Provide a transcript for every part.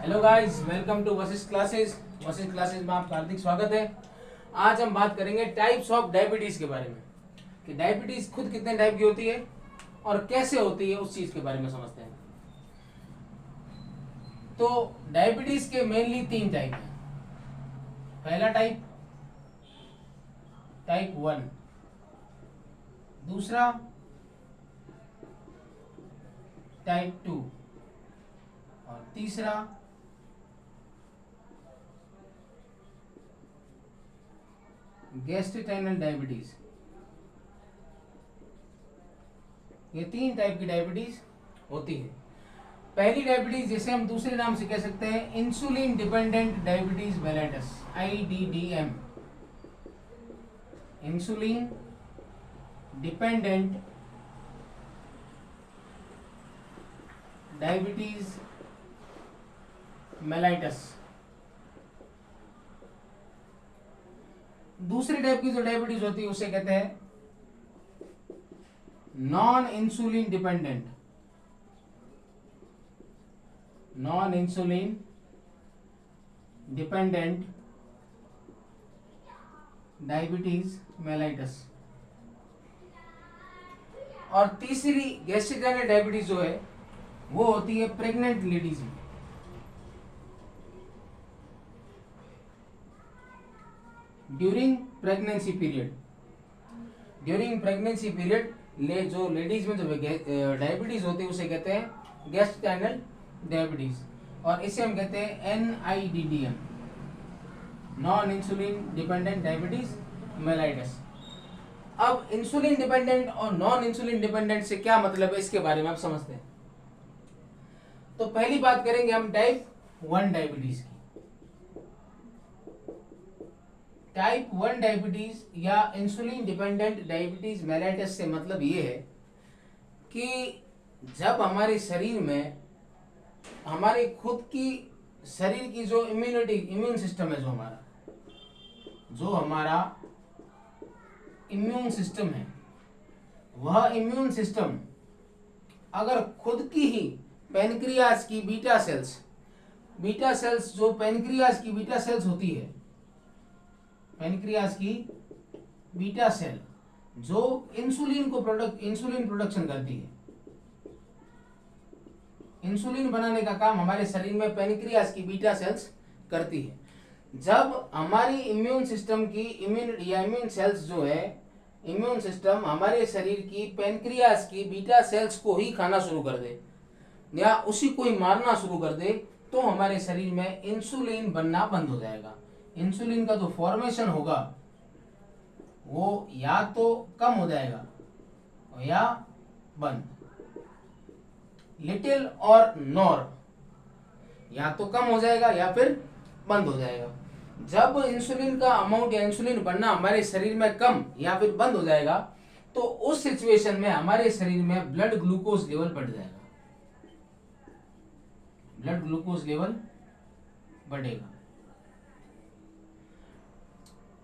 Hello guys, welcome to Vashishtha classes. Vashishtha classes में आपका हार्दिक स्वागत है। आज हम बात करेंगे टाइप्स ऑफ डायबिटीज के बारे में कि डायबिटीज खुद कितने टाइप की होती है और कैसे होती है, उस चीज के बारे में समझते हैं। तो डायबिटीज के मेनली 3 टाइप हैं। पहला टाइप टाइप 1, दूसरा टाइप 2 और तीसरा गैस्ट्रिटाइनल डायबिटीज। ये 3 टाइप की डायबिटीज होती है। पहली डायबिटीज जिसे हम दूसरे नाम से कह सकते हैं insulin dependent diabetes mellitus, IDDM। Insulin dependent diabetes mellitus. दूसरी टाइप की जो डायबिटीज होती है उसे कहते हैं non insulin dependent diabetes mellitus. और तीसरी गैस्ट्रिक डायबिटीज जो है वो होती है प्रेग्नेंट लेडीज में। ड्यूरिंग प्रेगनेंसी पीरियड जो लेडीज में जो डायबिटीज होती है उसे कहते हैं गैस्ट्रिटाइनल डायबिटीज, और इसे हम कहते हैं NIDDM, non insulin dependent diabetes mellitus. अब इंसुलिन डिपेंडेंट और नॉन इंसुलिन डिपेंडेंट से क्या मतलब है, इसके बारे में आप समझते हैं। तो पहली बात करेंगे हम टाइप 1 डायबिटीज की। टाइप 1 डायबिटीज या इंसुलिन डिपेंडेंट डायबिटीज मेलाइटस से मतलब ये है कि जब हमारे शरीर में हमारे खुद की शरीर की जो इम्यून सिस्टम है, जो हमारा इम्यून सिस्टम है, वह इम्यून सिस्टम अगर खुद की ही पेनक्रियास की बीटा सेल्स जो पेनक्रियास की बीटा सेल्स होती है, पेनक्रियास की बीटा सेल जो इंसुलिन प्रोडक्शन करती है। इंसुलिन बनाने का काम हमारे शरीर में पेनक्रियास की बीटा सेल्स करती है। जब हमारी इम्यून सिस्टम की इम्यून सेल्स जो है, इम्यून सिस्टम हमारे शरीर की पेनक्रियास की बीटा सेल्स को ही खाना शुरू कर दे या उसी को ही मारना शुरू कर दे, तो हमारे शरीर में इंसुलिन बनना बंद हो जाएगा। इंसुलिन का जो फॉर्मेशन होगा वो या तो कम हो जाएगा या बंद, लिटिल और नॉर, या तो कम हो जाएगा या फिर बंद हो जाएगा। जब इंसुलिन का अमाउंट या इंसुलिन बनना हमारे शरीर में कम या फिर बंद हो जाएगा, तो उस सिचुएशन में हमारे शरीर में ब्लड ग्लूकोज लेवल बढ़ जाएगा, ब्लड ग्लूकोज लेवल बढ़ेगा।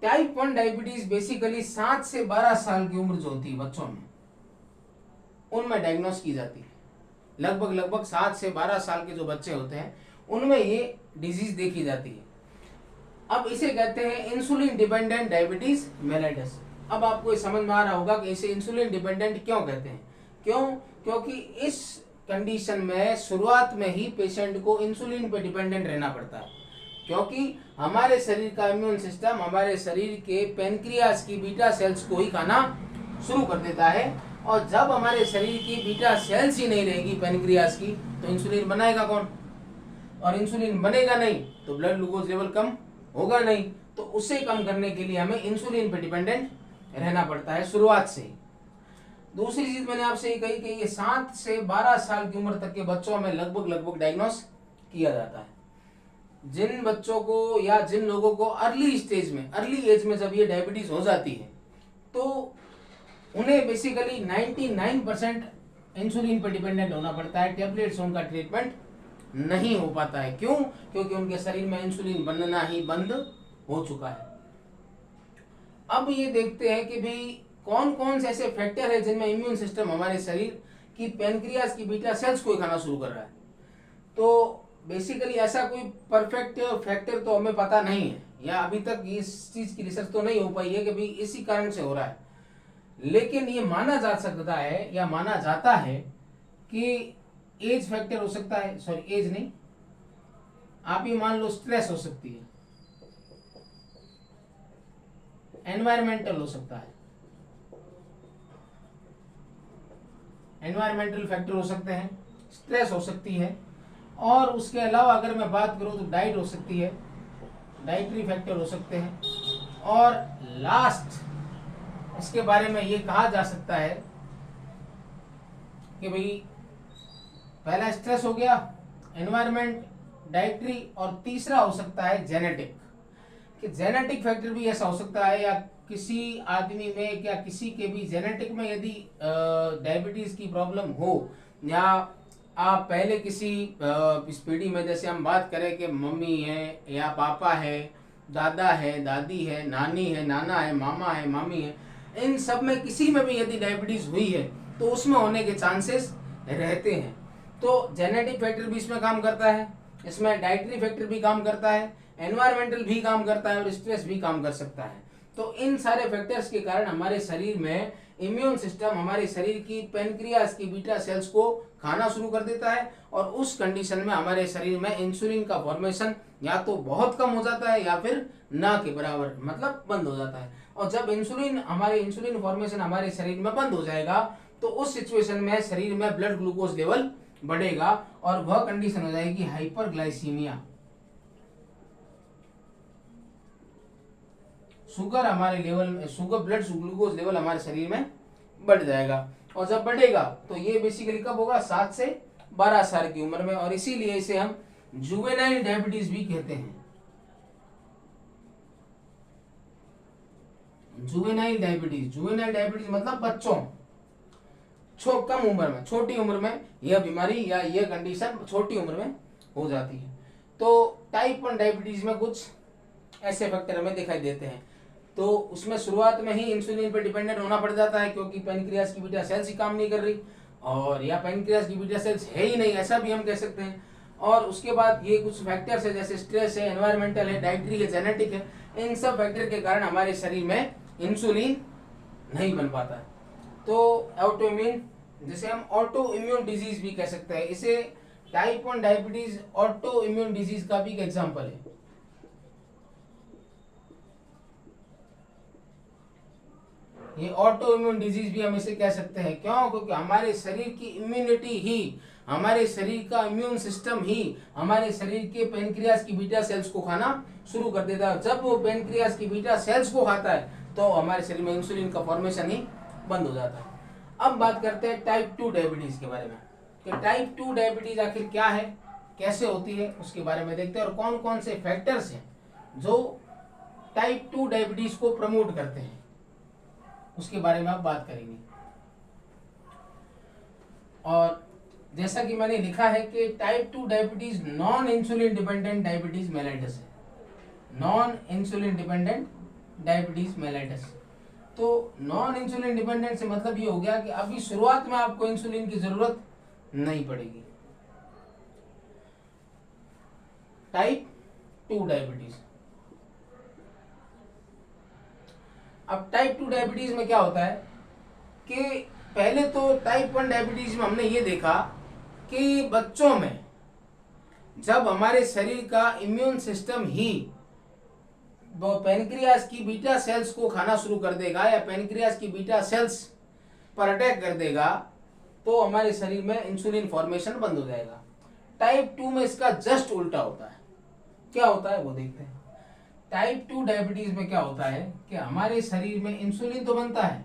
टाइप 1 डायबिटीज बेसिकली 7 से 12 साल की उम्र जो होती है बच्चों में, उनमें डायग्नोस की जाती है। लगभग 7 से 12 साल के जो बच्चे होते हैं उनमें ये डिजीज देखी जाती है। अब इसे कहते हैं इंसुलिन डिपेंडेंट डायबिटीज मेलाइटस। अब आपको ये समझ में आ रहा होगा कि इसे इंसुलिन डिपेंडेंट क्यों कहते हैं। क्योंकि इस कंडीशन में शुरुआत में ही पेशेंट को इंसुलिन पे डिपेंडेंट रहना पड़ता है, क्योंकि हमारे शरीर का इम्यून सिस्टम हमारे शरीर के पेनक्रियास की बीटा सेल्स को ही खाना शुरू कर देता है, और जब हमारे शरीर की बीटा सेल्स ही नहीं रहेगी पेनक्रियास की, तो इंसुलिन बनाएगा कौन, और इंसुलिन बनेगा नहीं तो ब्लड ग्लूकोज लेवल कम होगा नहीं। तो उसे कम करने के लिए हमें इंसुलिन पे डिपेंडेंट रहना पड़ता है शुरुआत से ही। दूसरी चीज मैंने आपसे ये कही कि ये 7 से 12 साल की उम्र तक के बच्चों में लगभग डायग्नोस किया जाता है। जिन बच्चों को या जिन लोगों को अर्ली एज में जब ये डायबिटीज हो जाती है, तो उन्हें बेसिकली 99% इंसुलिन पर डिपेंडेंट होना पड़ता है। टेबलेट से उनका ट्रीटमेंट नहीं हो पाता है। क्यों? क्योंकि उनके शरीर में इंसुलिन बनना ही बंद हो चुका है। अब ये देखते हैं कि भाई कौन कौन से ऐसे फैक्टर है जिनमें इम्यून सिस्टम हमारे शरीर की पेनक्रियास की बीटा सेल्स को खाना शुरू कर रहा है। तो बेसिकली ऐसा कोई परफेक्ट फैक्टर तो हमें पता नहीं है, या अभी तक इस चीज की रिसर्च तो नहीं हो पाई है कि भाई इसी कारण से हो रहा है, लेकिन ये माना जा सकता है या माना जाता है कि एज फैक्टर हो सकता है, सॉरी एज नहीं, आप ये मान लो स्ट्रेस हो सकती है, एनवायरमेंटल हो सकता है, एनवायरमेंटल फैक्टर हो सकते हैं, स्ट्रेस हो सकती है, और उसके अलावा अगर मैं बात करूं तो डाइट हो सकती है, डाइटरी फैक्टर हो सकते हैं, और लास्ट इसके बारे में ये कहा जा सकता है कि भाई पहला स्ट्रेस हो गया, एनवायरमेंट, डाइटरी, और तीसरा हो सकता है जेनेटिक, कि जेनेटिक फैक्टर भी ऐसा हो सकता है, या किसी आदमी में या किसी के भी जेनेटिक में यदि डायबिटीज की प्रॉब्लम हो, या आप पहले किसी इस पीढ़ी में जैसे हम बात करें कि मम्मी है या पापा है, दादा है, दादी है, नानी है, नाना है, मामा है, मामी है, इन सब में किसी में भी यदि डायबिटीज हुई है तो उसमें होने के चांसेस रहते हैं। तो जेनेटिक फैक्टर भी इसमें काम करता है, इसमें डाइटरी फैक्टर भी काम करता है, एनवायरमेंटल भी काम करता है, और स्ट्रेस भी काम कर सकता है। तो इन सारे फैक्टर्स के कारण हमारे शरीर में इम्यून सिस्टम हमारे शरीर की पेनक्रियास की बीटा सेल्स को खाना शुरू कर देता है, और उस कंडीशन में हमारे शरीर में इंसुलिन का फॉर्मेशन या तो बहुत कम हो जाता है या फिर ना के बराबर, मतलब बंद हो जाता है। और जब इंसुलिन फॉर्मेशन हमारे शरीर में बंद हो जाएगा तो उस सिचुएशन में शरीर में ब्लड ग्लूकोज लेवल बढ़ेगा, और वह कंडीशन हो जाएगी हाइपरग्लाइसीमिया। शुगर हमारे लेवल में, शुगर ब्लड ग्लूकोज लेवल हमारे शरीर में बढ़ जाएगा, और जब बढ़ेगा तो ये बेसिकली कब होगा, 7 से 12 साल की उम्र में, और इसीलिए इसे हम जुवेनाइल डायबिटीज भी कहते हैं। जुवेनाइल डायबिटीज मतलब बच्चों, कम उम्र में, छोटी उम्र में यह बीमारी या यह कंडीशन छोटी उम्र में हो जाती है। तो टाइप 1 डायबिटीज में कुछ ऐसे फैक्टर हमें दिखाई देते हैं। तो उसमें शुरुआत में ही इंसुलिन पर डिपेंडेंट होना पड़ जाता है, क्योंकि पेनक्रियास की बीटा सेल्स ही काम नहीं कर रही, और या पेनक्रियास की बीटा सेल्स है ही नहीं, ऐसा भी हम कह सकते हैं। और उसके बाद ये कुछ फैक्टर्स है, जैसे स्ट्रेस है, एनवायरमेंटल है, डाइटरी है, जेनेटिक है, इन सब फैक्टर के कारण हमारे शरीर में इंसुलिन नहीं बन पाता है। तो ऑटो इम्यून, जिसे हम ऑटो इम्यून डिजीज भी कह सकते हैं, इसे type 1 diabetes auto immune disease का भी एक एग्जाम्पल है। ये ऑटो इम्यून डिजीज भी हम इसे कह सकते हैं, क्यों? क्योंकि हमारे शरीर की इम्यूनिटी ही, हमारे शरीर का इम्यून सिस्टम ही हमारे शरीर के पेनक्रियास की बीटा सेल्स को खाना शुरू कर देता है। जब वो पेनक्रियास की बीटा सेल्स को खाता है तो हमारे शरीर में इंसुलिन का फॉर्मेशन ही बंद हो जाता है। अब बात करते हैं टाइप 2 डायबिटीज के बारे में, कि टाइप 2 डायबिटीज आखिर क्या है, कैसे होती है, उसके बारे में देखते हैं, और कौन कौन से फैक्टर्स हैं जो टाइप 2 डायबिटीज को प्रमोट करते हैं, उसके बारे में आप बात करेंगे। और जैसा कि मैंने लिखा है कि type 2 diabetes non insulin dependent diabetes mellitus है, non insulin dependent diabetes mellitus. तो नॉन इंसुलिन डिपेंडेंट से मतलब ये हो गया कि अभी शुरुआत में आपको इंसुलिन की जरूरत नहीं पड़ेगी। Type 2 diabetes. अब टाइप 2 डायबिटीज में क्या होता है कि पहले तो टाइप 1 डायबिटीज में हमने ये देखा कि बच्चों में जब हमारे शरीर का इम्यून सिस्टम ही वो पेनक्रियास की बीटा सेल्स को खाना शुरू कर देगा, या पेनक्रियास की बीटा सेल्स पर अटैक कर देगा, तो हमारे शरीर में इंसुलिन फॉर्मेशन बंद हो जाएगा। टाइप 2 में इसका जस्ट उल्टा होता है। क्या होता है वो देखते हैं। टाइप 2 डायबिटीज में क्या होता है कि हमारे शरीर में इंसुलिन तो बनता है,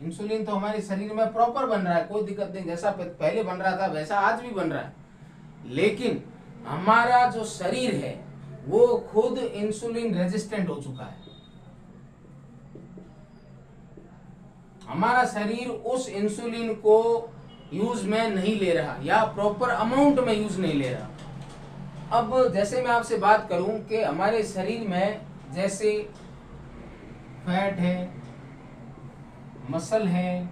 इंसुलिन तो हमारे शरीर में प्रॉपर बन रहा है, कोई दिक्कत नहीं, जैसा पहले बन रहा था वैसा आज भी बन रहा है, लेकिन हमारा जो शरीर है वो खुद इंसुलिन रेजिस्टेंट हो चुका है। हमारा शरीर उस इंसुलिन को यूज में नहीं ले रहा, या प्रॉपर अमाउंट में यूज नहीं ले रहा। अब जैसे मैं आपसे बात करूं कि हमारे शरीर में जैसे फैट है, मसल है,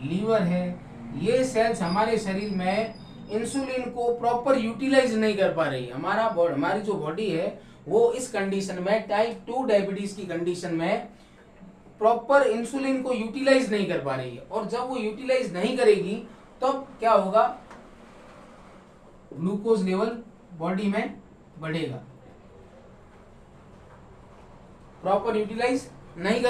लीवर है, ये सेल्स हमारे शरीर में इंसुलिन को प्रॉपर यूटिलाइज नहीं कर पा रही है, हमारी जो बॉडी है वो इस कंडीशन में, टाइप 2 डायबिटीज की कंडीशन में प्रॉपर इंसुलिन को यूटिलाइज नहीं कर पा रही है। और जब वो यूटिलाइज नहीं करेगी तब क्या होगा, ग्लूकोज लेवल बॉडी में बढ़ेगा। प्रॉपर यूटिलाइज नहीं